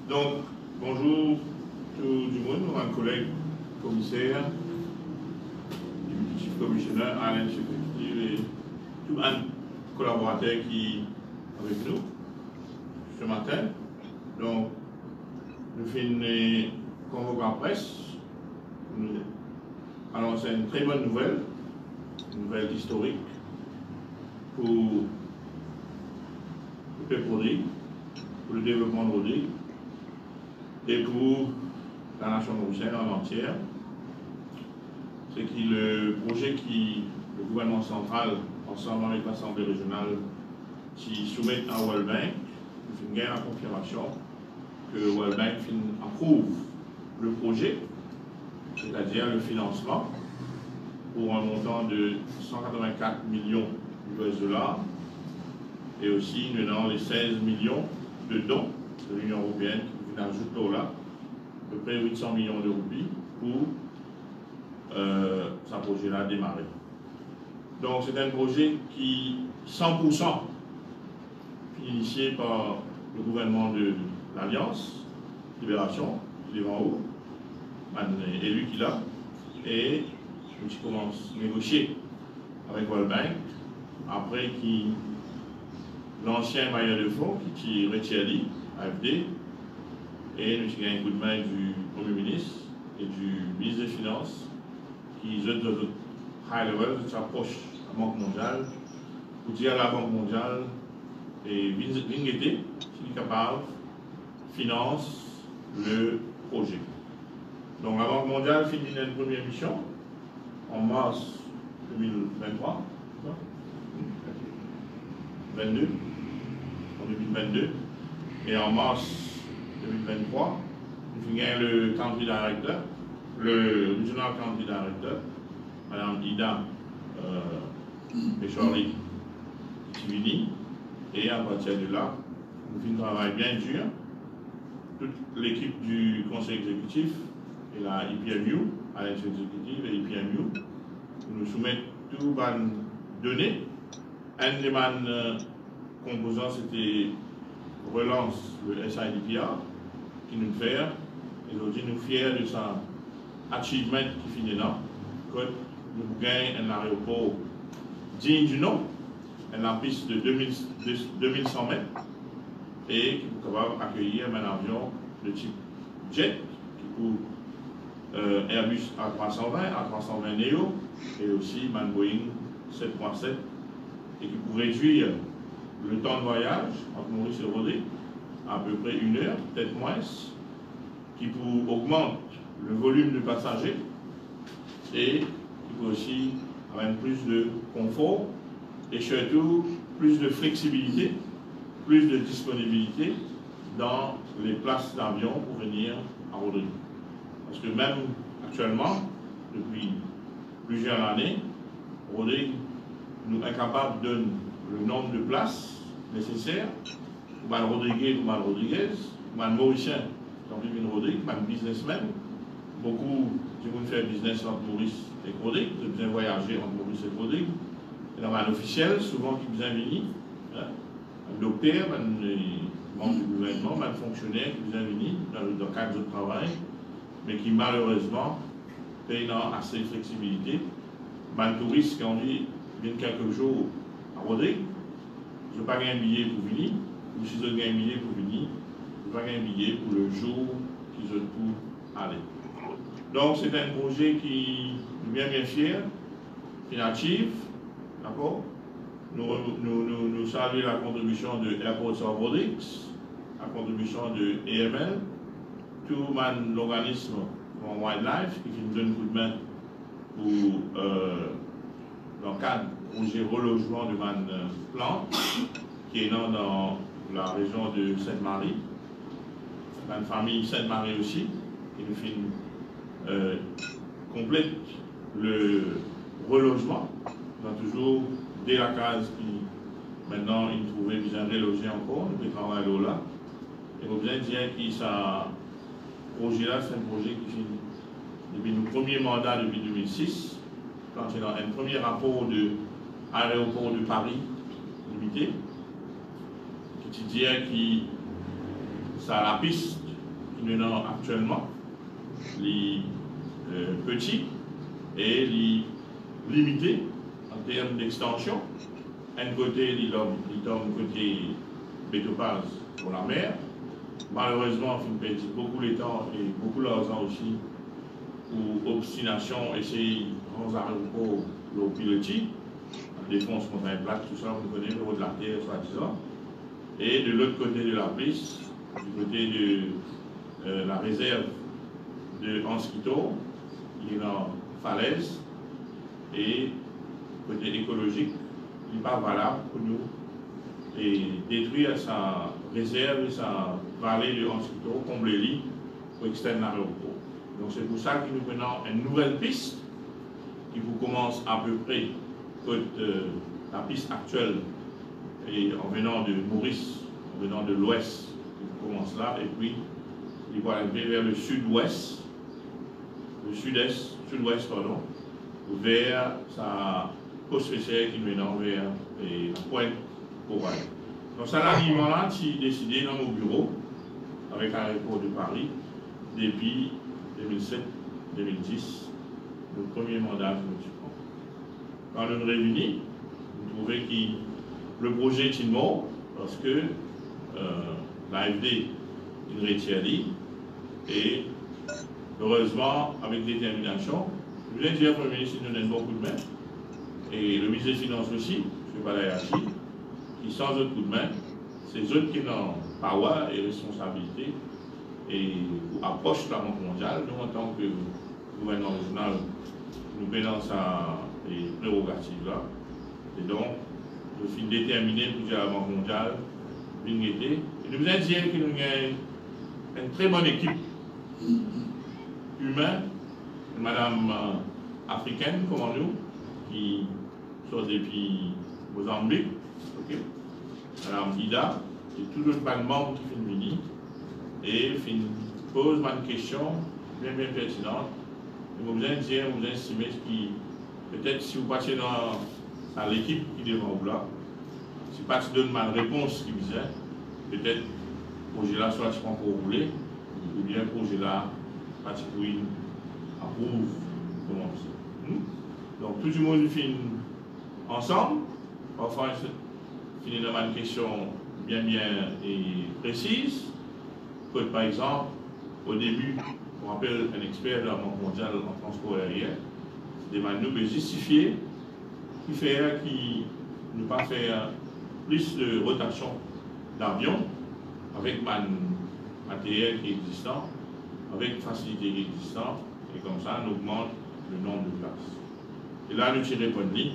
Donc, bonjour tout le monde, mon collègue commissaire, chief commissioner, Alain Chefective et tout un collaborateur qui est avec nous ce matin. Donc, nous faisons une convocation presse. Alors, c'est une très bonne nouvelle historique pour le peuple Rodrigue, pour le développement de Rodrigue et pour la nation mauricienne en entière. C'est que le projet qui le gouvernement central, ensemble avec l'Assemblée régionale, qui soumet à World Bank, nous avons la confirmation que World Bank approuve le projet, c'est-à-dire le financement, pour un montant de 184 millions d'US dollars et aussi nous avons les 16 millions de dons de l'Union européenne qui viennent ajouter là, à peu près 800 millions de roupies pour ce projet-là démarrer. Donc c'est un projet qui 100% initié par le gouvernement de l'Alliance, Libération, devant où, élu qu'il a, et je commence à négocier avec World Bank, après qui l'ancien bailleur de fonds qui retire AFD, et nous avons un coup de main du Premier ministre et du ministre des Finances qui sont de high level, qui s'approchent de la Banque mondiale, pour dire à la Banque mondiale et Vingete, s'il est capable, finance le projet. Donc la Banque mondiale finit une première mission en mars 2023, en 2022, et en mars 2023, nous avons le country director, le regional country director, Mme Ida Péchori Tivini, et à partir de là, nous faisons un travail bien dur. Toute l'équipe du conseil exécutif et la IPMU, à l'exécutif et IPMU, nous soumettent toutes les données. Un des composants, c'était relance le SIDPR, qui nous fait, et aujourd'hui nous fiers de sa achievement qui finit là, que nous gagnons un aéroport digne du nom, une piste de 2100 mètres, et qui est capable d'accueillir un avion de type jet, qui peut Airbus A320, A320 Neo, et aussi un Boeing 737, et qui peut réduire le temps de voyage entre Maurice et Rodrigue à peu près 1 heure, peut-être moins, qui peut augmenter le volume de passagers et qui peut aussi avoir plus de confort et surtout plus de flexibilité, plus de disponibilité dans les places d'avion pour venir à Rodrigue. Parce que même actuellement, depuis plusieurs années, Rodrigue nous est capable de donner le nombre de places nécessaires pour les Rodriguez, pour les Rodriguez, pour les Mauriciens, qui vivent en Rodrigue, pour les businessmen. Beaucoup de gens font business entre Maurice et Rodrigue, ils ont besoin de voyager entre Maurice et Rodrigue. Il y a un officiel, souvent qui besoin de venir, un docteur, un membre du gouvernement, un fonctionnaire qui besoin de venir dans le cadre de travail, mais qui malheureusement paye assez de flexibilité. Un touriste qui ont dit vient quelques jours à Rodrigue, je n'ai pas un billet pour venir, ou si je n'ai un billet pour venir, je n'ai pas un billet pour le jour qu'ils ont pour aller. Donc c'est un projet qui nous bien fier, financier, d'accord. Nous saluons la contribution de Airports of Rodrigue, la contribution de AML, tout l'organisme comme Wildlife qui nous donne un coup de main pour dans le cadre du projet relogement de Man Plan qui est dans la région de Sainte-Marie, la famille Sainte-Marie aussi, qui nous fait complète le relogement. On a toujours dès la case qui maintenant il trouvait bien relogé encore, nous pouvons travailler là. Et vous bien dire que ce projet-là, c'est un projet qui finit depuis notre premier mandat depuis 2006, quand il y a un premier rapport de l'aéroport de Paris limité, qui dit que ça a la piste qui nous ont actuellement, les petits et les limités en termes d'extension. Un côté, les hommes côté bétopage pour la mer. Malheureusement, on perd beaucoup de temps et beaucoup d'argent aussi pour obstination, essayer de rendre le pilotis, la défense contre un plat, tout ça, vous connaissez le haut de la terre, soi-disant. Et de l'autre côté de la piste, du côté de la réserve de Anskito, il y a une falaise et côté écologique, il n'est pas valable pour nous et détruire sa réserve et sa vallée de Anskito, combler-les pour externe l'aéroport. Donc c'est pour ça que nous prenons une nouvelle piste qui vous commence à peu près la piste actuelle et en venant de Maurice, en venant de l'ouest, il commence là et puis il va aller vers le sud-ouest, le sud-est, sud-ouest pardon, vers sa poste spéciale qui nous mène vers la pointe Corail. Donc ça l'arrivement là, qui décidé dans nos bureaux avec l'aéroport de Paris depuis 2007-2010, le premier mandat que nous occupons. Quand nous nous réunis, nous trouvons que le projet est mort parce que l'AFD nous retire et heureusement, avec détermination, je voulais dire au Premier ministre nous donne beaucoup de main et le ministre des Finances aussi, M. Balayachi, qui sans autre coup de main, c'est eux qui ont power et responsabilité et approche de la Banque mondiale. Nous, en tant que gouvernement régional, nous prenons ces prérogatives-là. Et donc, je suis déterminé pour dire à la Banque mondiale, l'unité. Et nous voulons dire que nous avons une très bonne équipe humaine, madame africaine comme nous, qui sont depuis Mozambique, okay. Madame Ida, et tout le pas de membres qui viennent venir et pose une question bien pertinente. Et vous allez dire, vous allez estimer qui, peut-être si vous passez dans l'équipe qui est devant vous là, si pas tu donnes ma réponse qui vous est, peut-être le projet là soit tu prends pour rouler, ou bien le projet là, pas tu pour approuve, comment c'est. Donc tout le monde finit ensemble, parfois finit dans une question bien et précise. Comme par exemple, au début, on appelle un expert de la Banque mondiale en transport aérien, demande nous de justifier qui fait qui ne pas faire plus de rotation d'avion avec matériel qui est existant, avec facilité qui est existant, et comme ça, on augmente le nombre de places. Et là, nous tirons pour une ligne,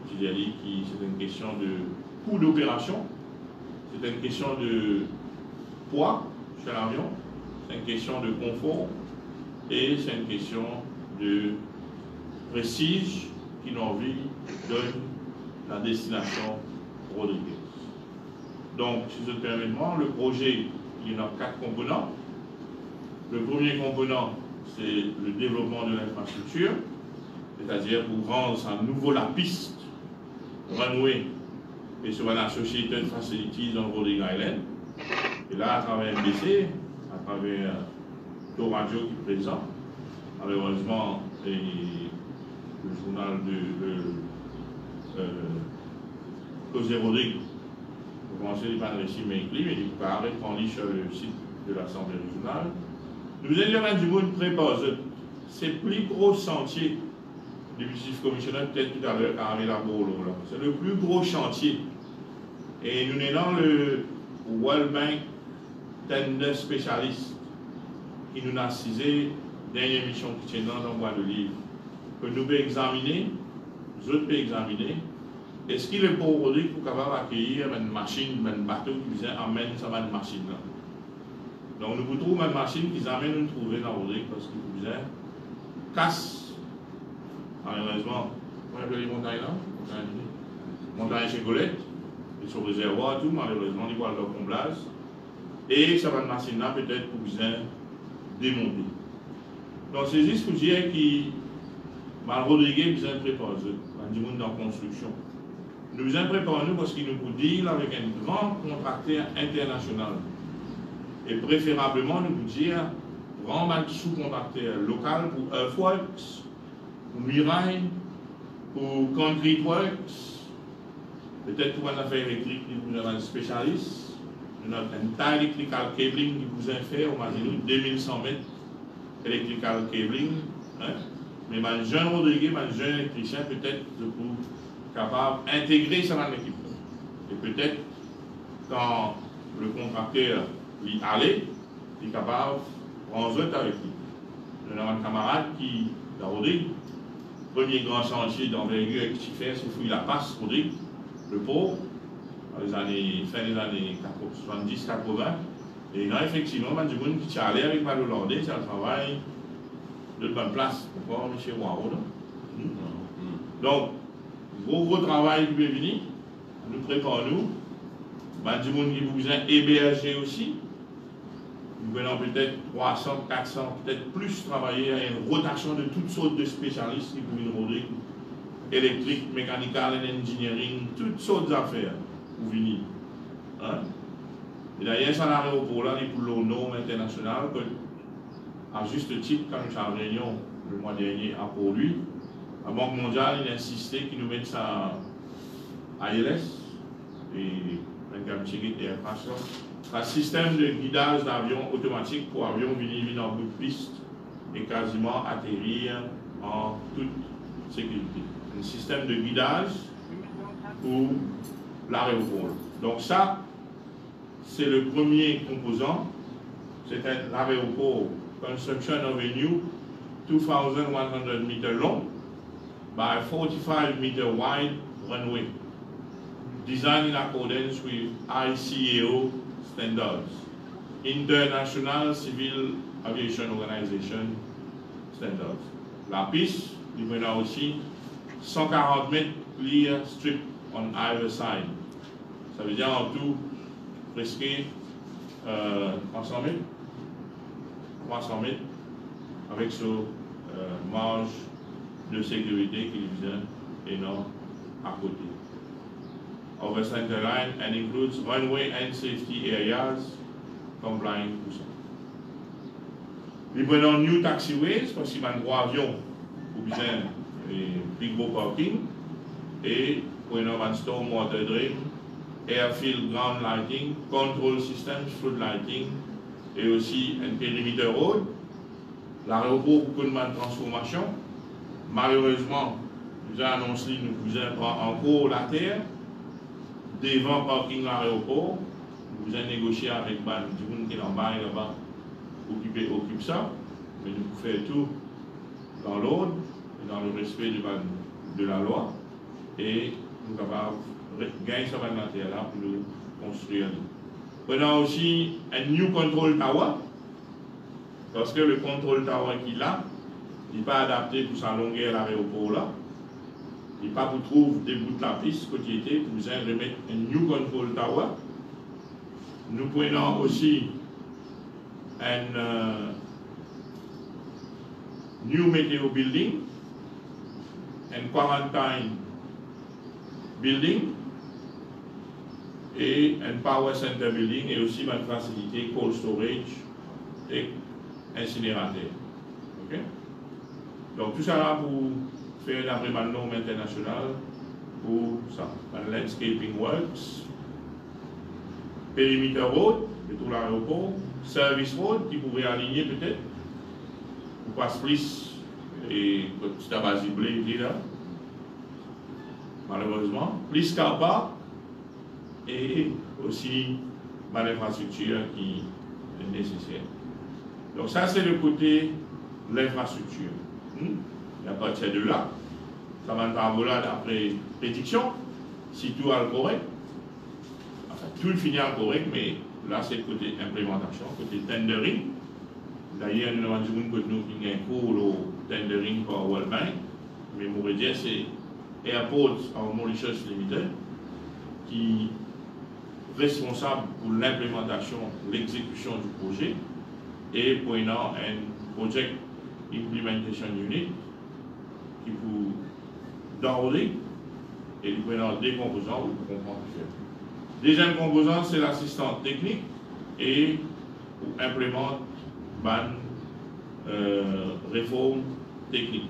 c'est une question de coût d'opération, c'est une question de poids sur l'avion, c'est une question de confort et c'est une question de prestige qui nous envie donne la destination Rodriguez. Donc, si je permets, le projet, il y a 4 composants. Le premier composant, c'est le développement de l'infrastructure, c'est-à-dire pour rendre à nouveau la piste runway et sur un Associated Facilities dans Rodrigues Island. Et là, à travers MBC, à travers Tour Radio qui est présent, malheureusement, et le journal de José Rodrigue, vous commencez par le récit Mécli, mais il peut répondre sur le site de l'Assemblée régionale. Nous allons du monde préparé. C'est le plus gros chantier du exécutif commissionnaire, peut-être tout à l'heure, quand on la Borlo. C'est le plus gros chantier. Et nous sommes dans le World Bank Tender Spécialiste qui nous a cisé dernière mission qui tient dans le bois de livre. Que nous pouvons examiner, les autres peuvent examiner. Est-ce qu'il est pour aujourd'hui pour capable accueillir une machine, un bateau qui vient emmène ça une machine là. Donc nous vous trouvons une machine qui amène nous trouver dans Rodrigue parce que vous avez casse. Malheureusement, on appelle les montagnes là, montagne chez Golette, et sur le réservoir, tout, malheureusement, ils voient leur comblage. Et ça va une machine là peut-être pour vous démonter. Donc c'est juste pour dire que Rodrigue besoin de préparer, du monde en construction. Nous besoin de préparer nous parce qu'il nous dit avec un grand contracteur international. Et préférablement, nous vous dire, prendre un sous-contracteur local pour Earthworks, pour Mirai, pour Concrete Works, peut-être pour une affaire électrique, nous avons un spécialiste, nous avons un tas electrical cabling qui vous a fait, on va dire 2100 mètres electrical cabling. Hein? Mais un jeune Rodrigue, un jeune électricien, peut-être pour capable d'intégrer ça dans l'équipe. Et peut-être, quand le contracteur y allait, il est capable de prendre avec lui. Nous avons un camarade qui, dans Rodrigue, premier grand chantier d'envergure qui fait, c'est fouiller la passe, Rodrigue, le pauvre, dans les années, fin des années 70-80. Et là, effectivement, il y a du monde qui est allé avec Malo Landais, c'est un travail de bonne place pour voir M. Waro. Donc, gros travail qui peut venir, nous préparons-nous. Il y a du monde qui vous a hébergé aussi. Nous venons peut-être 300, 400, peut-être plus travailler à une rotation de toutes sortes de spécialistes qui peuvent venir, électrique, mécanical, engineering, toutes sortes d'affaires pour venir. Hein? Et d'ailleurs, ça a l'aéroport là, pour le norme international, à juste titre, quand nous avons réunion le mois dernier à Port-Louis, la Banque mondiale a insisté qu'ils nous mettent ça à ILS et un système de guidage d'avion automatique pour avion venir en bout de piste et quasiment atterrir en toute sécurité. Un système de guidage pour l'aéroport. Donc ça, c'est le premier composant. C'est l'aéroport Construction Avenue, 2,100 meters long by 45 meter wide runway, designed in accordance with ICAO standards, International Civil Aviation Organization standards. La piste, il y a aussi 140 mètres clear strip on either side. Ça veut dire en tout presque 300 mètres. 300 mètres avec ce marge de sécurité qui est énorme à côté. Over center line and includes runway and safety areas complying to ça. Nous prenons new taxiways parce qu'il y a un gros avion pour besoin big gros parking et prenons un storm water drain, airfield ground lighting, control systems, flood lighting et aussi un perimeter road. L'aéroport pour une transformation. Malheureusement, nous avons annoncé que nous prend encore la terre devant parking l'aéroport. Nous avons négocié avec du monde qui est en bas et là-bas, occupe ça. Mais nous pouvons faire tout dans l'ordre et dans le respect de la loi. Et nous sommes capables de gagner ça dans la terre là pour nous construire. On a aussi un new control tower, parce que le control tower qu'il a, il n'est pas adapté pour sa longueur à l'aéroport là. Il n'est pas pour trouver des bouts de la piste côté était, pour vous remettre un new control tower. Nous prenons aussi un new meteo building, un quarantine building, et un power center building et aussi une facilité cold storage et incinérateur. Okay? Donc tout ça là pour faire d'après ma norme internationale pour ça. Un landscaping works, perimeter road, de tout l'aéroport, service road qui pourrait aligner peut-être pour passer plus et c'est à base de là. Malheureusement, plus CAPA et aussi l'infrastructure qui est nécessaire. Donc ça c'est le côté de l'infrastructure. Et à partir de là, ça va être là d'après prédiction, si tout est correct. Enfin, tout le finit correct, mais là c'est le côté implémentation, côté tendering. D'ailleurs, nous avons dit que nous avons un cours au tendering par World Bank, mais mon dire c'est Airports en Mauritius Limited qui est responsable pour l'implémentation, l'exécution du projet et pour un Project Implementation Unit qui pour downloader et nous prenons des composants pour comprendre ce que c'est. Deuxième composant, c'est l'assistante technique et pour implémenter réforme technique.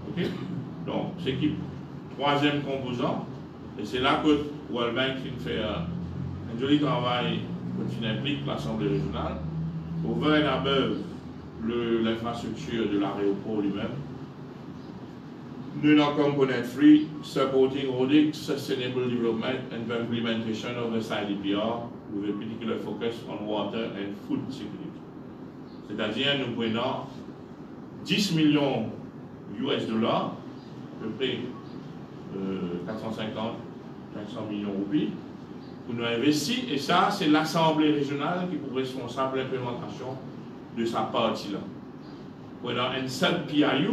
Ok? Donc, c'est qui troisième composant, et c'est là que World Bank fait un joli travail qui implique l'Assemblée régionale. Over and above l'infrastructure de l'aéroport lui-même, non-component free, supporting audit, sustainable development and the implementation of the CIDPR with a particular focus on water and food security. C'est-à-dire, nous prenons 10 millions US dollars, à peu près 450, 500 millions roupies, pour nous investir, et ça, c'est l'Assemblée régionale qui est responsable de l'implémentation de sa partie-là. Prenons un seul PIU,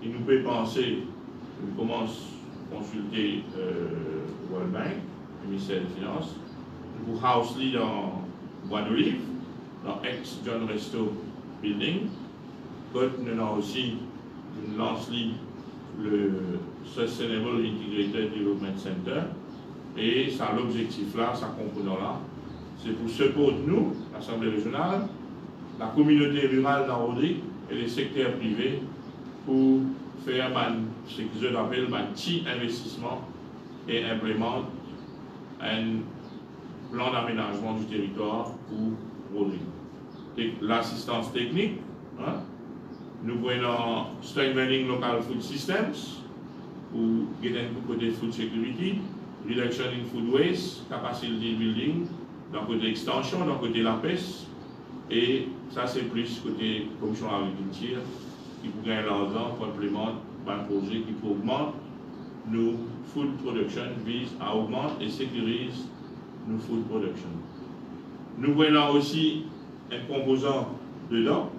et nous pouvons penser, on commence à consulter World Bank, le ministère des Finances, nous pouvons house-ly dans Bois d'Olive, dans ex-John Resto Building, nous avons aussi une lance-ly le Sustainable Integrated Development Center, et ça l'objectif là, ça composant là, c'est pour support nous, l'Assemblée régionale, la communauté rurale dans Rodrigue et les secteurs privés pour faire ce qu'ils appellent un petit investissement et implémenter un plan d'aménagement du territoire pour Rodrigue. L'assistance technique, hein, nous prenons strengthening local food systems pour aider du côté food security, reduction in food waste, capacity building, d'un côté extension, d'un côté la pêche, et ça c'est plus côté commission agriculture qui pour gagner l'argent pour implémenter un projet qui augmente nos food production, vise à augmenter et sécurise nos food production. Nous prenons aussi un composant dedans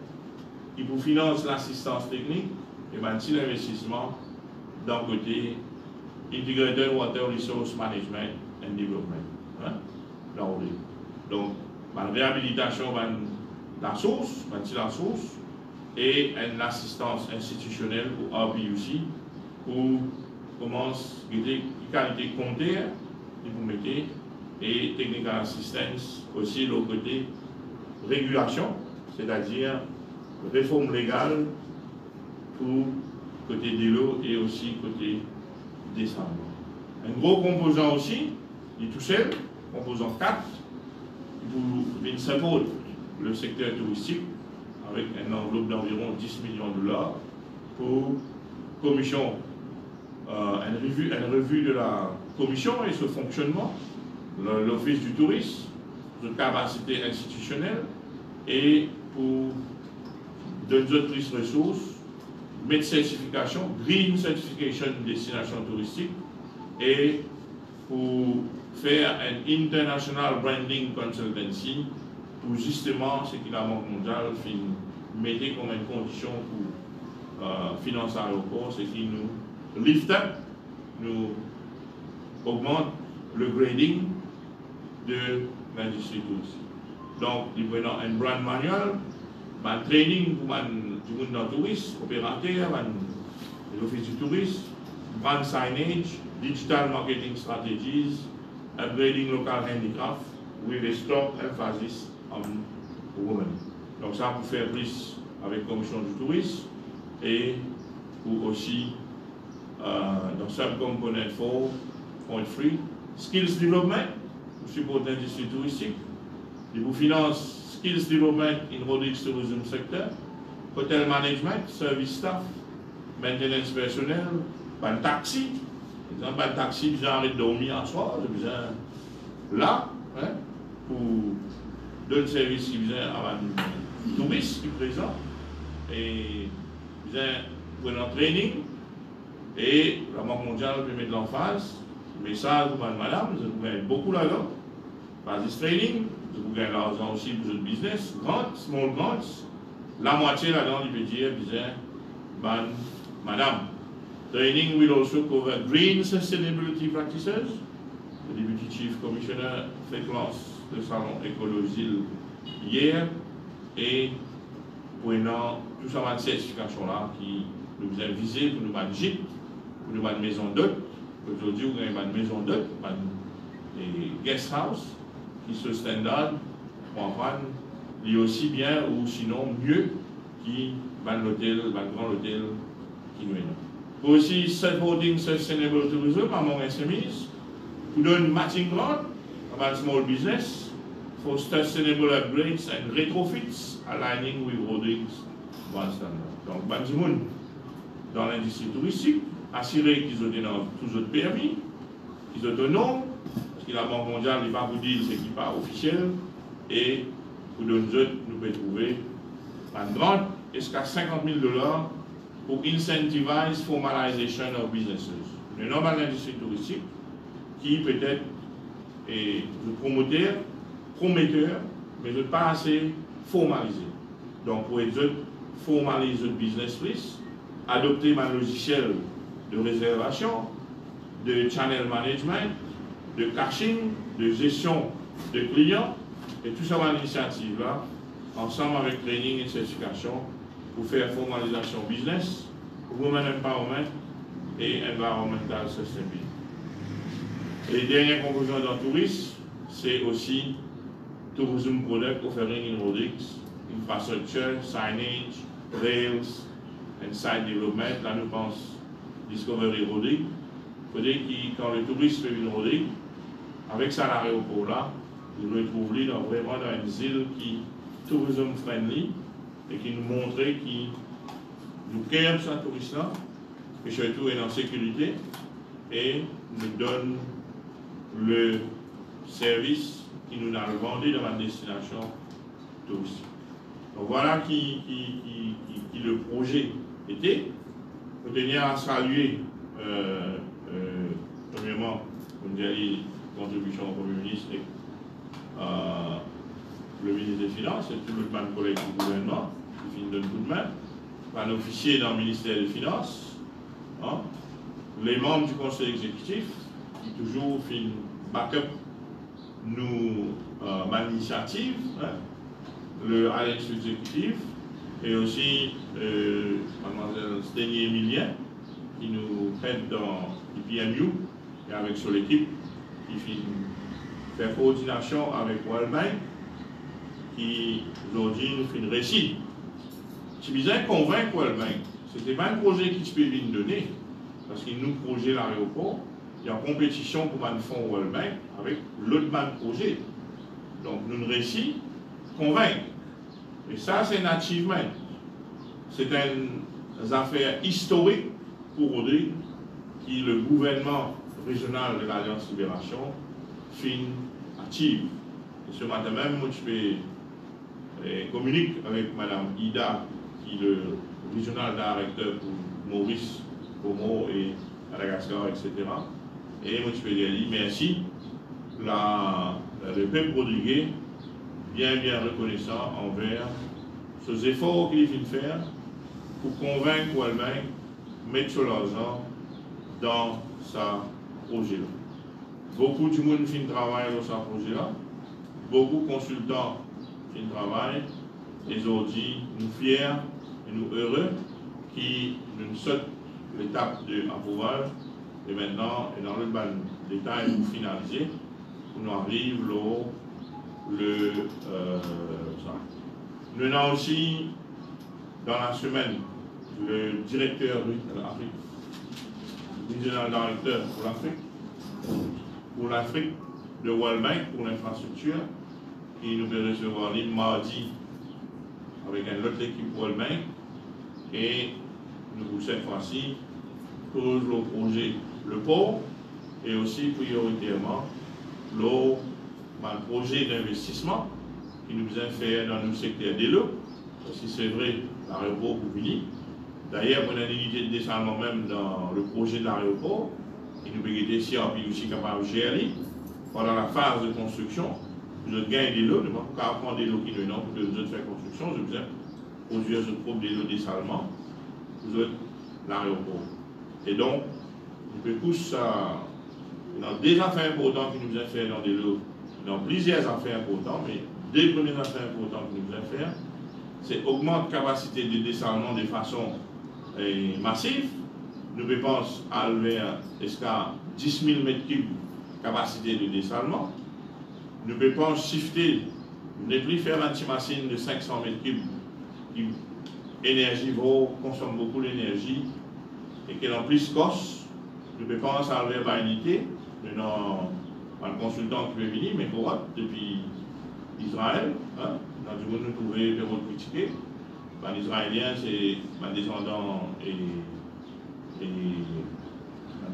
qui vous finance l'assistance technique et bâtit l'investissement d'un côté Integrated Water Resource Management and Development. Hein? Donc, la réhabilitation de la source, et une assistance institutionnelle pour RBUC pour commence qualité comptaire que vous mettez et technical assistance aussi l'autre côté régulation, c'est-à-dire réforme légale pour côté de l'eau et aussi côté décembre. Un gros composant aussi, il est tout seul, composant 4, pour venir support le secteur touristique avec une enveloppe d'environ 10 millions de dollars pour commission, une revue de la commission et ce fonctionnement, l'office du tourisme, de capacité institutionnelle et pour d'autres ressources, mettre certification, Green Certification Destination Touristique et pour faire un International Branding Consultancy pour justement ce que la Banque mondiale mettait comme une condition pour financer l'aéroport, c'est qu'il nous lift up, nous augmente le grading de l'industrie touristique. Donc, nous prenons un brand manual, un training pour tout le monde tourisme, opérateur, l'office du tourisme, brand signage, digital marketing strategies, upgrading local handicraft, with a strong emphasis on women. Donc ça pour faire plus avec la commission du tourisme et pour aussi dans subcomponent 4.3 skills development pour supporter l'industrie touristique. Et pour finance skills development in Rodrigues tourism sector, hotel management, service staff, maintenance personnel, un taxi. Par exemple, un taxi, j'ai envie de dormir en soir, j'ai besoin là, hein, pour donner service qui vient à un touriste qui est présent, et besoin pour un training, et la Banque mondiale peut mettre l'emphase, message pour madame, vous gagnez beaucoup là-dedans, basis training, vous gagnez l'argent aussi pour votre business, grant, small grants, la moitié là-dedans, il peut dire, besoin, madame. Training will also cover green sustainability practices. Le Deputy Chief Commissioner fait classe le salon écologie hier et prenant tout ça de certification là qui nous a visé pour nous battre gîte, pour nous battre maison d'hôte. Aujourd'hui, vous avez une maison d'hôte, des guest house qui sont standard pour prendre il est aussi bien ou sinon mieux qui l'hôtel, le grand hôtel qui nous est là. Aussi, supporting sustainable tourism among SMEs, who donne matching grant about small business for sustainable upgrades and retrofits aligning with Rodrigues One Standard. Donc, Banzimoun, dans l'industrie touristique, assurer qu'ils ont tous autres permis, qu'ils sont autonomes, parce que la Banque mondiale n'est pas pour dire ce qui n'est pas officiel, et pour nous autres, nous pouvons trouver un grant jusqu'à $50,000 pour incentivize formalization of businesses. Le nom de l'industrie touristique qui peut-être est prometteur, mais pas assez formalisé. Donc pour être formaliser le business list, adopter un logiciel de réservation, de channel management, de caching, de gestion de clients, et tout ça dans l'initiative là, ensemble avec training et certification, pour faire formalisation business, women empowerment et environmental sustainability. Et les dernières conclusions dans le tourisme, c'est aussi tourism product offering in Rodrigues, infrastructure, signage, rails, and site development. Là, nous pensons Discovery Rodrigues. Il faut dire que quand le touriste fait une Rodrigues, avec ça l'aéroport là, il retrouve vraiment dans une île qui est tourism friendly et qui nous montre qu'il nous aime ce touriste là, et surtout est en sécurité et nous donne le service qui nous a vendu dans la destination touristique. Donc voilà qui le projet était. Nous tenions à saluer premièrement la contribution au Premier ministre et le ministre des Finances et tout le monde collègue du gouvernement qui finit de coup de main, un officier dans le ministère des Finances, hein, les membres du conseil exécutif qui toujours font backup nous l'initiative, hein, le Alex exécutif et aussi mademoiselle Sténie Emilien qui nous aide dans l'IPMU et avec son équipe qui fait coordination avec World Bank qui aujourd'hui nous fait une récit. Si bien convaincre World Bank, ce n'était pas un projet qui se peut venir donner parce qu'il nous projet l'aéroport, il y a une compétition pour un fonds World Bank avec l'autre projet. Donc nous réussi convaincre. Et ça, c'est un achievement. C'est une affaire historique pour Rodrigue, qui le gouvernement régional de l'Alliance Libération fin achieve. Et ce matin même, moi, je communique avec Mme Ida, qui est le régional directeur pour Maurice, Como et Madagascar, etc. Et moi, je peux dire merci. Le peuple rodriguais bien reconnaissant envers ces efforts qu'il vient faire pour convaincre Walbank de mettre sur l'argent dans ce projet-là. Beaucoup de monde fait travail dans ce projet-là, beaucoup de consultants font travail, et aujourd'hui nous fiers et nous heureux qui nous sautent l'étape de approval et maintenant, et dans le détail pour finaliser, nous arrive nous avons aussi dans la semaine le directeur de l'Afrique, le régional directeur pour l'Afrique de World Bank pour l'infrastructure qui nous peut recevoir mardi avec une autre équipe World Bank et nous cette fois-ci pour le projet le port et aussi prioritairement le projet d'investissement qui nous a fait dans le secteur des lots, parce que c'est vrai, l'aéroport pour venir. D'ailleurs, on a une unité de dessalement même dans le projet de l'aéroport, qui nous permet ici en puis aussi capable de gérer. Pendant la phase de construction, je gagne des lots, ne pas prendre des lots qui ne sont pas de faire construction, je vous ai produire ce propre des lots de dessalement pour l'aéroport. Et donc, on peut pousser ça dans des affaires importantes qui nous a fait dans des lots, dans plusieurs affaires importantes, mais deux premières affaires importantes que nous allons faire, c'est augmenter la capacité de dessalement de façon massive. Nous pensons à vers jusqu'à 10 000 m3 capacité de dessalement. Nous pensons shifter Vous devez faire une petite machine de 500 mètres cubes qui énergivore, consomme beaucoup d'énergie et qui est en plus cost. Je ne peux pas en salver par unité. Maintenant, un consultant qui peut venir, mais pour depuis Israël, hein, dans le monde nous trouver des rôles critiqués. Les Israéliens, c'est un descendant et du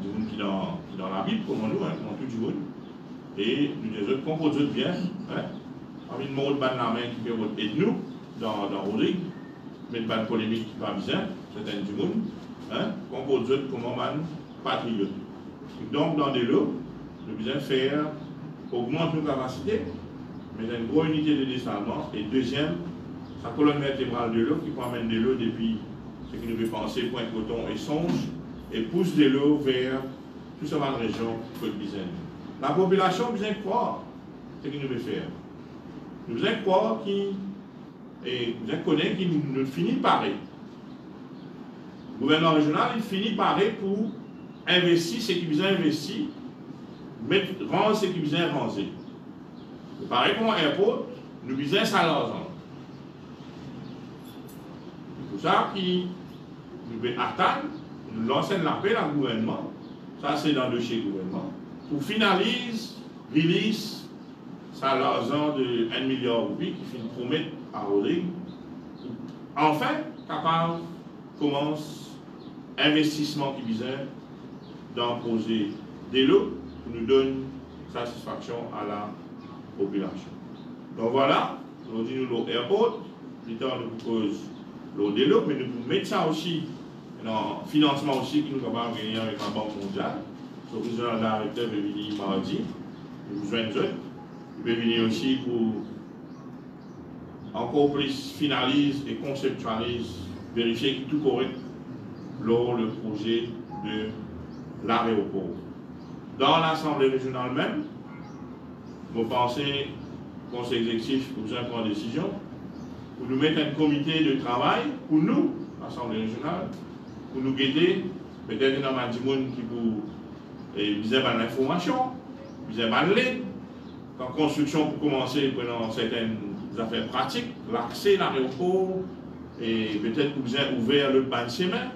monde qui dans la Bible, comme nous, hein, comme tout le monde. Et nous les autres composent bien. Hein. Envie de mot de la main qui fait votre et nous, dans Rodrigue, mais pas de polémique qui va bien, c'est du monde. Hein, composent comme un patriote. Donc, dans des lots, nous devons faire augmenter nos capacités, mais une grosse unité de descendement. Et deuxième, sa colonne vertébrale de l'eau qui promène de l'eau depuis ce qui nous fait penser Pointe-Coton et Songe et pousse de l'eau vers toute cette région Côte-Bizaine. La population besoin croire ce qu'il nous veut faire. Nous besoin croire et nous connaître qu'il nous finit par Le gouvernement régional, il finit par pour investir ce qu'il besoin investir, rendre ce qu'il besoin ranger. Pareil comme un airport, nous besoin ça l'argent. C'est pour ça qu'il nous veut attendre, nous lancer l'appel au gouvernement, ça c'est dans le dossier gouvernement, pour finaliser, release, ça l'argent de 1 milliard de roupies qui finit promettre à Rodrigue. Enfin, capable commence investissement qui vise dans le projet de l'eau pour nous donner satisfaction à la population. Donc voilà, nous disons l'airport, plus tard nous proposons l'eau de l'eau, mais nous mettons ça aussi dans le financement aussi qui nous capable de gagner avec la Banque mondiale. Le président de la République veut venir mardi, nous joignons eux. Il veut venir aussi pour encore plus finalise et conceptualise, vérifier que tout correct lors le projet de l'aéroport. Dans l'Assemblée régionale même, vous pensez conseil exécutif pour prendre une décision, pour nous mettre un comité de travail pour nous, l'Assemblée régionale, pour nous guider, peut-être dans un monde qui vous disait l'information, disait l'aide, en construction pour commencer prenant certaines affaires pratiques, l'accès à l'aéroport, et peut-être que vous avez ouvert le ban de chemin,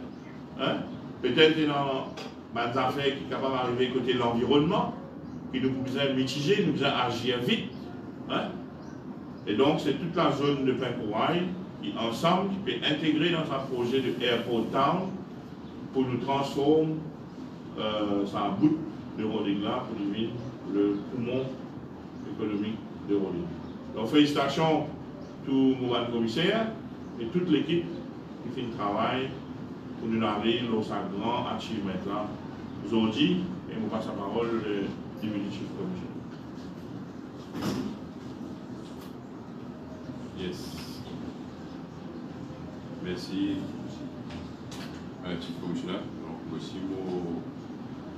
hein? Peut-être dans des affaires qui sont capables d'arriver côté de l'environnement, qui nous besoin mitiger, nous besoin agir vite. Hein? Et donc, c'est toute la zone de Pin-Courail qui, ensemble, qui peut intégrer dans un projet de Airport Town pour nous transformer ça en bout de Rodrigue là pour devenir le poumon économique de Rodrigue. Donc, félicitations tout le gouvernement commissaire et toute l'équipe qui fait le travail pour nous arriver dans ce grand achievement là aujourd'hui. Et je passe la parole au diminutif commissaire. Yes. Merci à la chief commissioner. Donc, aussi mon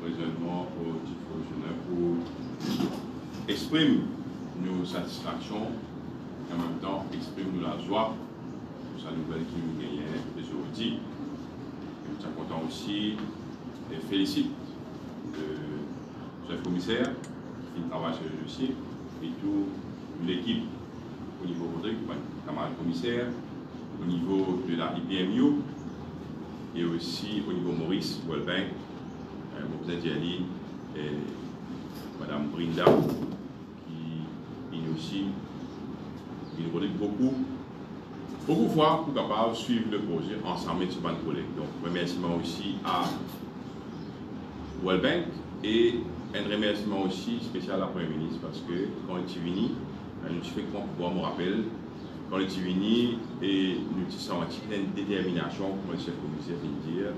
raisonnement au chief commissioner pour exprimer nos satisfactions et en même temps exprimer la joie pour sa nouvelle qui nous gagne aujourd'hui. Nous sommes contents aussi et félicite le chef commissaire qui travaille sur le dossier et toute l'équipe au niveau Rodrigue, camarade commissaire, au niveau de la IPMU et aussi au niveau Maurice, World Bank, mon cousin Djali et Madame Brinda qui nous aussi Rodrigue beaucoup de fois pour capable de suivre le projet ensemble avec ce ban de collègues. Donc, remerciement aussi à World Bank et un remerciement aussi spécial à la Première ministre parce que quand il est venu, nous fait quoi me rappelle, quand il est venu et nous avons senti une détermination, comme le chef commissaire vient de dire,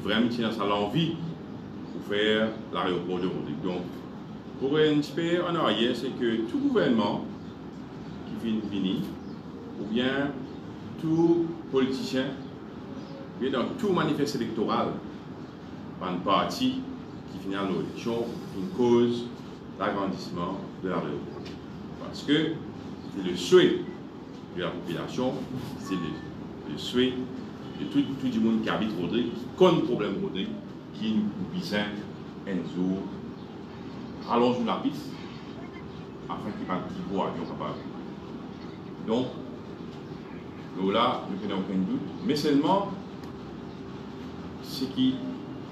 vraiment il a l'envie pour faire l'aéroport de Rodrigue. Donc, pour un petit peu en arrière, c'est que tout gouvernement qui vient de venir, ou bien tout politicien, ou bien dans tout manifeste électoral, par une partie qui finit en élection, une cause l'agrandissement de l'aéroport. Parce que c'est le souhait de la population, c'est le souhait de tout le monde qui habite Rodrigue, qui connaît le problème Rodrigue, qui nous besoin un jour allonge la piste afin qu'il n'y ait pas de avion capable. Donc, là, je n'ai aucun doute. Mais seulement, ce qui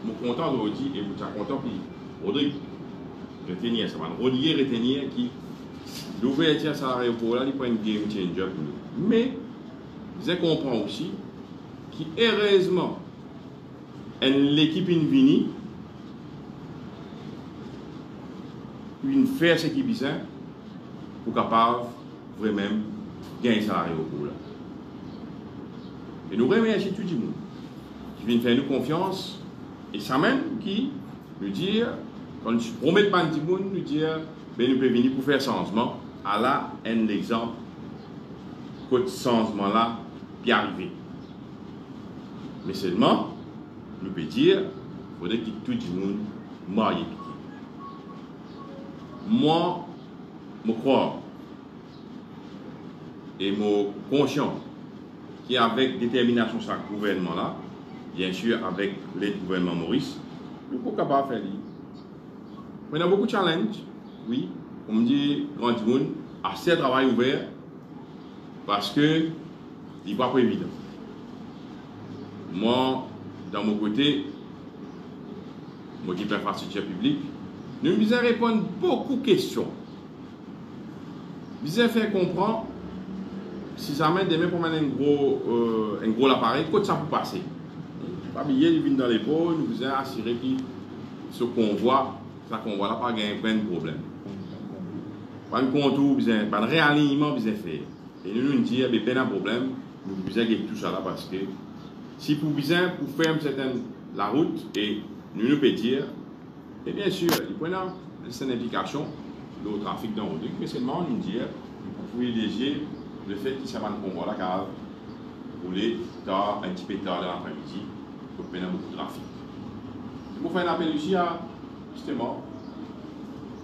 me content aujourd'hui, et vous êtes content, puis Rodrigue, retenir, ça va relier, retenir, qui l'ouverture ça l'aéroport là, il prend une game changer pour nous. Mais, vous comprenez aussi, qui heureusement, l'équipe Invini, une faire ce qui est besoin pour capable vraiment gagner ça à l'aéroport là. Et nous remercions tout le monde qui vient faire nous confiance et ça même qui nous dit, quand nous promettons pas de monde, nous dire, ben nous pouvons venir pour faire changement. À là, un exemple, que ce changement là peut arriver. Mais seulement, nous pouvons dire, il faudrait que tout le monde marie. Moi, je crois et je conscient qu'avec détermination sur ce gouvernement-là, bien sûr avec l'aide du gouvernement Maurice, nous sommes capables de faire ça. On a beaucoup de challenges, oui, comme dit Grand Monde, assez de travail ouvert, parce que il n'est pas évident. Moi, dans mon côté, je m'occupe de l'infrastructure publique, nous devons répondre à beaucoup de questions. Nous devons faire comprendre si ça met demain pour mettre un gros appareil, quoi ça peut passer. Pas oublier, ils viennent dans l'épaule, nous devons assurer que ce convoi là, pas gagner plein de problèmes. Pas de contour, pas de réalignement, besoin faire. Et nous nous disons, il y a un problème, nous devons faire tout ça là parce que si pour faire la route, et nous nous pouvons dire, et bien sûr, il faut une implication le trafic dans le route, mais seulement nous dire, il faut privilégier le fait qu'il s'est pas de convoi là, car rouler tard, un petit peu tard dans l'après-midi, pour faire beaucoup de trafic. Je vous fais un appel ici à, justement,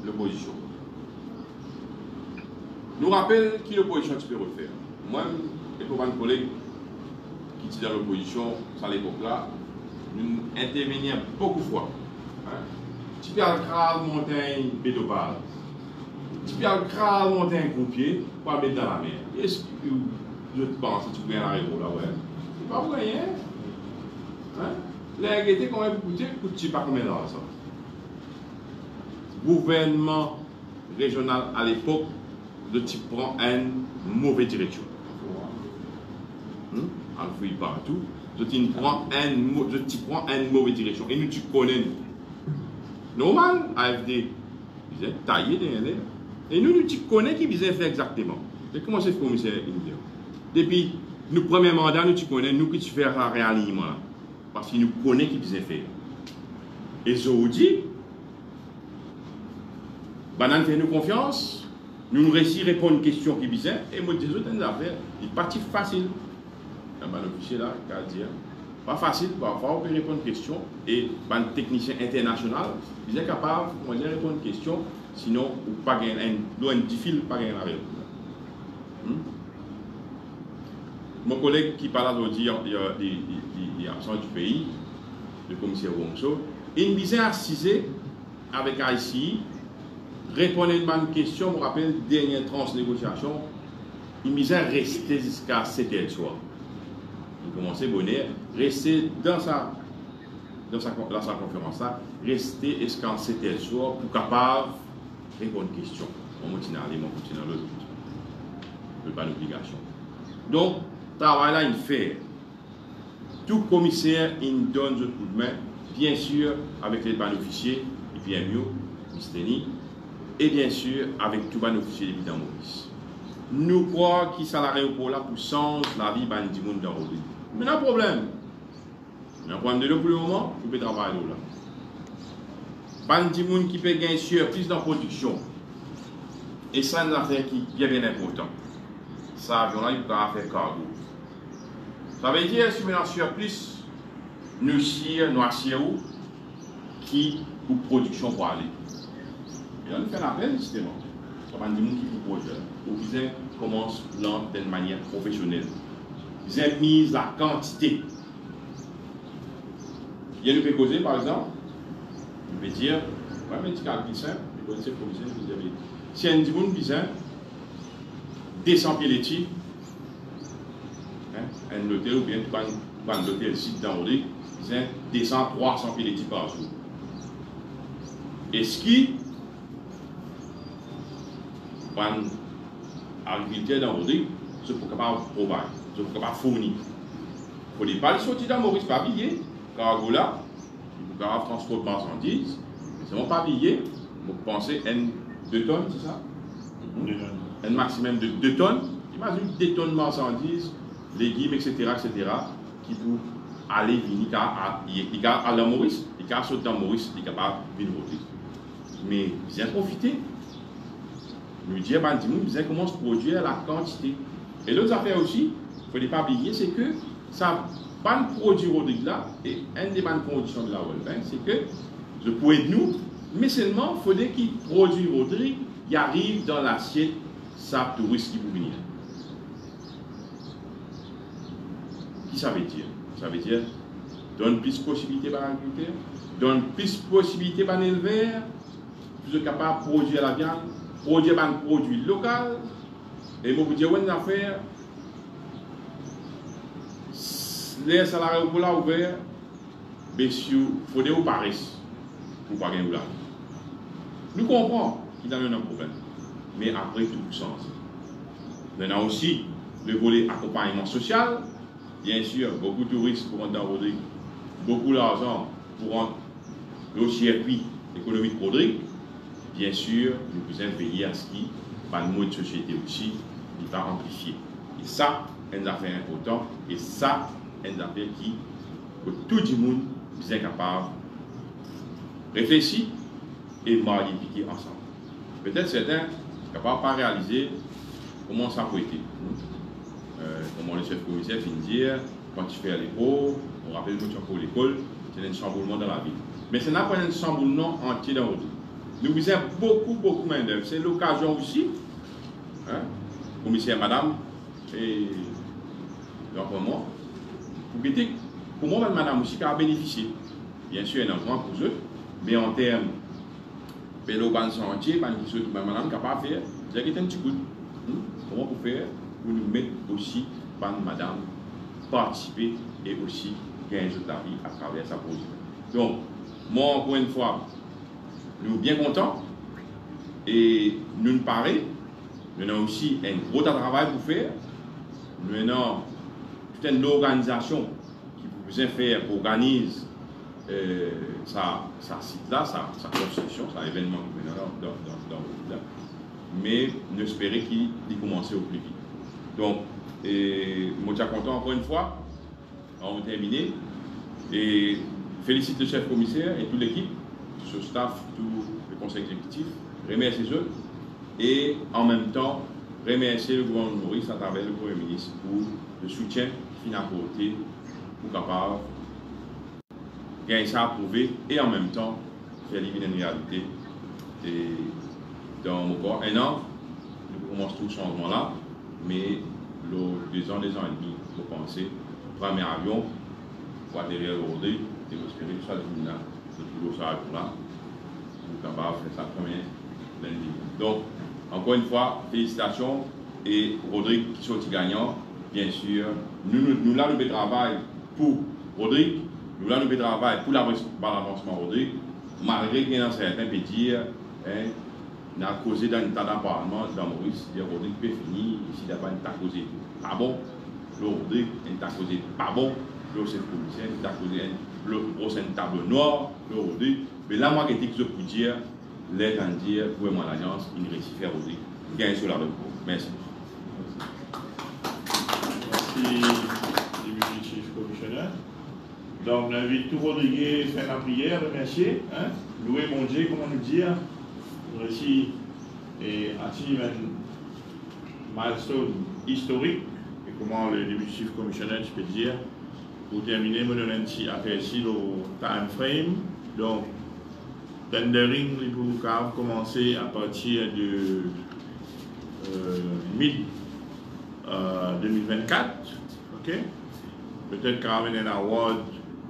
l'opposition. Nous rappelle qui l'opposition peut refaire. Moi, et pour un collègue qui était dans l'opposition, à l'époque-là, nous intervenions beaucoup de fois. Tu peux aller grave montagne pédopale. Tu peux aller grave montagne pompier pour mettre dans la mer. Est-ce que je pense que tu peux aller à l'aéroport là, ouais? C'est pas pour rien. La réalité, quand même, coûte pas combien d'argent. Gouvernement régional à l'époque, de tu prends une mauvaise direction. On fouille partout. Tu prends une mauvaise direction. Et nous, tu connais. Normal, AFD, ils sont taillés derrière. Et nous, tu connais qui vient faire exactement. Et comment c'est le commissaire indien? Depuis le premier mandat, nous, tu connais, nous, qui tu fais un réalignement. Parce qu'il nous connaît qui vient faire. Et aujourd'hui, nous fait nous confiance. Nous nous réussissons à répondre à une question qui est bizarre. Et moi, je dis, autres affaires, il est parti facile. L'officier là, qui a dit, pas facile, parfois on peut répondre à une question. Et un technicien international, il est capable de répondre à une question, sinon, ou pas gagner un difficile, pas gagner la réponse. Mon collègue qui parle aujourd'hui, il est absent du pays, le commissaire Wongso, il me disait assiser avec ICI. Répondre à une question, je me rappelle, dernière trans-négociation, il me disait rester jusqu'à 7 h du soir. Il commençait bonheur, rester dans sa conférence-là, rester jusqu'à 7 h du soir pour capable de répondre à une question. On continue à aller, on continue à l'autre. Ce n'est pas une obligation. Donc, le travail-là, il fait. Tout commissaire, il donne un coup de main, bien sûr, avec les ban officiers, et puis mieux, Misteni. Et bien sûr, avec tout le officier de l'État Maurice. Nous croyons qu'il salarié pour là pour changer la vie du monde dans le monde. Mais il y a un problème. Il y a un problème de l'eau pour le moment, vous pouvez travailler là. Bandi monde qui peut gagner surplus dans la production. Et ça, c'est une affaire qui est bien importante. Ça, avion-là, il peut faire cargo. Ça veut dire, si on a un surplus, nous assirons qui pour production pour aller. Et on fait un appel justement. Ça va dire qui pour projet. Ils commencent d'une manière professionnelle. Ils ont mis la quantité. Il y a une causer par exemple. On peut dire, ouais, mais tu calcules simple, vous connaissez le commissaire, vous avez. Si un petit monde qui 200 pieds laitiers, un hôtel ou bien un hôtel site dans Rodrigue, c'est descend 300 pieds d'équipe par jour. Et ce qui, pour un agriculteur dans Rodrigue, c'est pour capable de provide, c'est pour capable de fournir. Il ne faut pas sortir dans Maurice, pas payer, car là, il faut capable transporter de marchandises, c'est pas payer, vous pensez 2 tonnes, c'est ça? Un maximum de 2 tonnes. Imagine 2 tonnes de marchandises, légumes, etc., qui pour aller venir à la Maurice, il peut sauter dans Maurice, il est capable de venir voter. Mais vous en profiter. Nous dire, vous commence à produire la quantité. Et l'autre affaire aussi, il ne faut pas oublier, c'est que ça pas produit Rodrigue là, et une des bonnes conditions de la World Bank, c'est que je peux aider nous, mais seulement il faudrait qu'il produit Rodrigue, il arrive dans l'assiette, ça touriste qui peut venir. Qui ça veut dire? Ça veut dire donne plus de possibilités par l'agriculteur, donne plus de possibilités par l'éleveur, plus capable de produire la viande, produire un produit local. Et moi, vous dire, une affaire, les salariés pour la ouvert, messieurs, il faut des paresse pour pas gagner là. Nous comprenons qu'il y a un problème, mais après tout sens. Nous avons aussi le volet accompagnement social. Bien sûr, beaucoup de touristes pour rentrer dans Rodrigue, beaucoup d'argent pour rentrer le circuit économique Rodrigue. Bien sûr, nous pouvons veiller à ce qu'il y ait un mode de société aussi, il va amplifier. Et ça, c'est une affaire importante, et ça, c'est une affaire qui, que tout le monde est capable de réfléchir et de ensemble. Peut-être certains ne sont capables de pas réaliser comment ça peut être. Comment le chef commissaire finit de dire, quand tu fais à l'école, on rappelle que tu as pour l'école, c'est un chamboulement dans la vie. Mais ce n'est pas un chamboulement entier dans votre vie. Nous avons beaucoup de main-d'œuvre. C'est l'occasion aussi, hein, commissaire madame, et moi, pour guetter comment madame aussi a bénéficié. Bien sûr, il y a un grand pour eux, mais en termes de l'urbain entier, madame est capable de faire, c'est un petit coup. Comment pour faire pour nous mettre aussi, madame, participer et aussi gagner de la vie à travers sa position. Donc, moi, encore une fois, nous sommes bien contents et nous nous parlons. Nous avons aussi un gros travail pour faire. Nous avons toute une organisation qui peut faire pour organiser sa site-là, sa construction, sa événement dans le là. Mais nous espérons qu'il commence au plus vite. Donc, moi, je suis content encore une fois. On va terminer. Et félicite le chef commissaire et toute l'équipe, ce staff, tout le conseil exécutif. Remercie eux. Et en même temps, remercier le gouvernement de Maurice à travers le Premier ministre pour le soutien qu'il a apporté pour capable gagner ça approuvé et en même temps faire vivre une réalité. Et dans encore un an, nous commençons tout ce changement-là, mais les 2 ans et demi, il faut penser, premier avion, pour derrière l'ordre, et espérer que ça là, c'est toujours ça là, pour capable faire ça première lundi. Donc, encore une fois, félicitations et Rodrigue qui sorti gagnant, bien sûr. Nous là, nous travaillons pour Rodrigue, nous là, nous travaillons pour l'avancement Rodrigue, malgré qu'il y a certains peut dire, hein, on a causé dans l'état d'appartement dans Maurice, dire Rodrigue peut finir, ici il n'y a pas de causé pas bon, le Rodrigue est causé pas bon, le chef commissaire est causé le prochain table noire, le Rodrigue, mais là, moi, je peux dire, les gens dire, pour moi, l'alliance, il réussit à faire Rodrigue. Gagne sur la recours. Merci. Merci, député chef commissionnaire. Donc, on invite tout Rodrigue à faire la prière, remercier, hein, louer mon Dieu, comment nous dire, réussi et achieve un milestone historique, et comment le député chef commissionnaire, je peux dire, pour terminer, je donne un petit aperçu au time frame. Donc, tendering pour commencer à partir de mid-2024. Ok? Peut-être qu'il y aura un award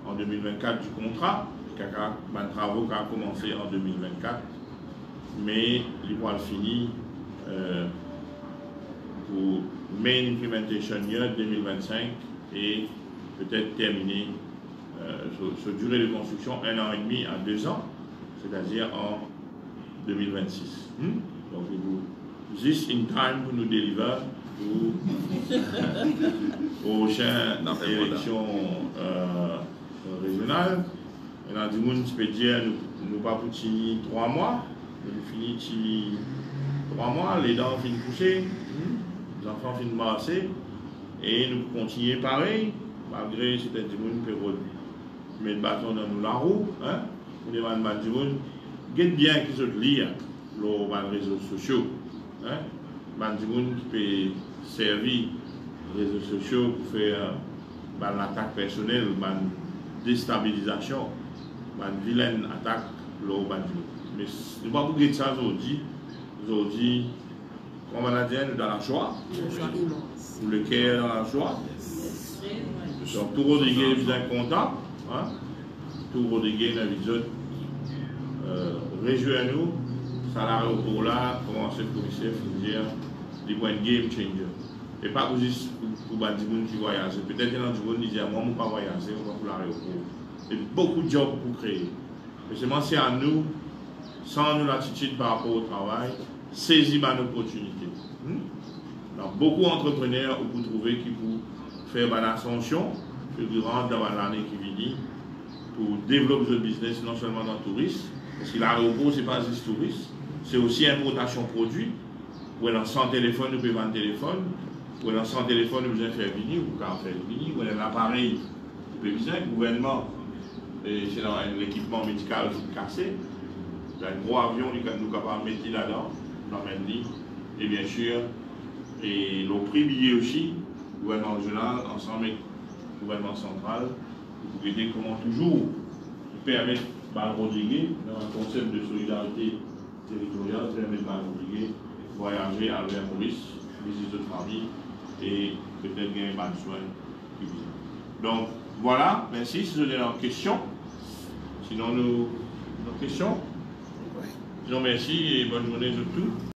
en 2024 du contrat. Il y a des travaux qui ont commencé en 2024. Mais il va finir pour main implementation year 2025 et peut-être terminer sur durée de construction 1 an et demi à 2 ans, c'est-à-dire en 2026. Donc, this in time pour nous délivrer aux prochaines élections régionales. Et dans du monde, je peux dire, nous pas pour 3 mois, nous finissons 3 mois, les dents finissent pousser, les enfants finissent marcher, et nous continuons pareil, malgré c'était du monde qui met le bâton dans nous la roue, hein, pour les gens du monde, guette bien qu'ils se lient sur les réseaux sociaux, hein, du monde qui peut servir les réseaux sociaux pour faire l'attaque personnelle, déstabilisation, une vilaine attaque sur les gens. Mais nous ne pouvons pas dire ça aujourd'hui. Aujourd'hui, comme on a dit, nous dans la joie. Le cœur dans la joie. Donc, tout Rodrigue est bien content. Hein? Tout Rodrigue est dans la réjouissez-nous. Ça l'a pour là, commencer le commissaire, il dire, des points de game changer. Et pas juste pour les gens qui voyagent. Peut-être qu'il y a des gens qui disent, moi, je ne vais pas voyager, on va pour l'aéroport. Il y a beaucoup de jobs pour créer. Mais c'est à nous, sans nous l'attitude par rapport au travail, saisir une opportunité. Donc, beaucoup d'entrepreneurs vous trouver qui pour faire une ascension durant l'année qui vient pour développer le business non seulement dans le tourisme, parce que l'aéroport, ce n'est pas juste tourisme, c'est aussi importation de produits. Ou dans 100 téléphones, nous pouvons vendre un téléphone. Ou dans 100 téléphones, nous pouvons faire venir, ou quand faire venir. Ou dans l'appareil, nous pouvons faire le gouvernement. C'est dans l'équipement médical qui est cassé. Il y a un gros avion, nous sommes capables de mettre là-dedans, l'emmène. Et bien sûr, et le prix billet aussi, le gouvernement régional, ensemble avec le gouvernement central, pour aider comment toujours permettre à Rodrigue, dans un concept de solidarité territoriale, permettre à Rodrigue voyager à l'Ouest Maurice, visite de famille et peut-être gagner un soin. Donc voilà, merci. Si vous avez des questions, sinon nos questions. Sinon merci et bonne journée à tous.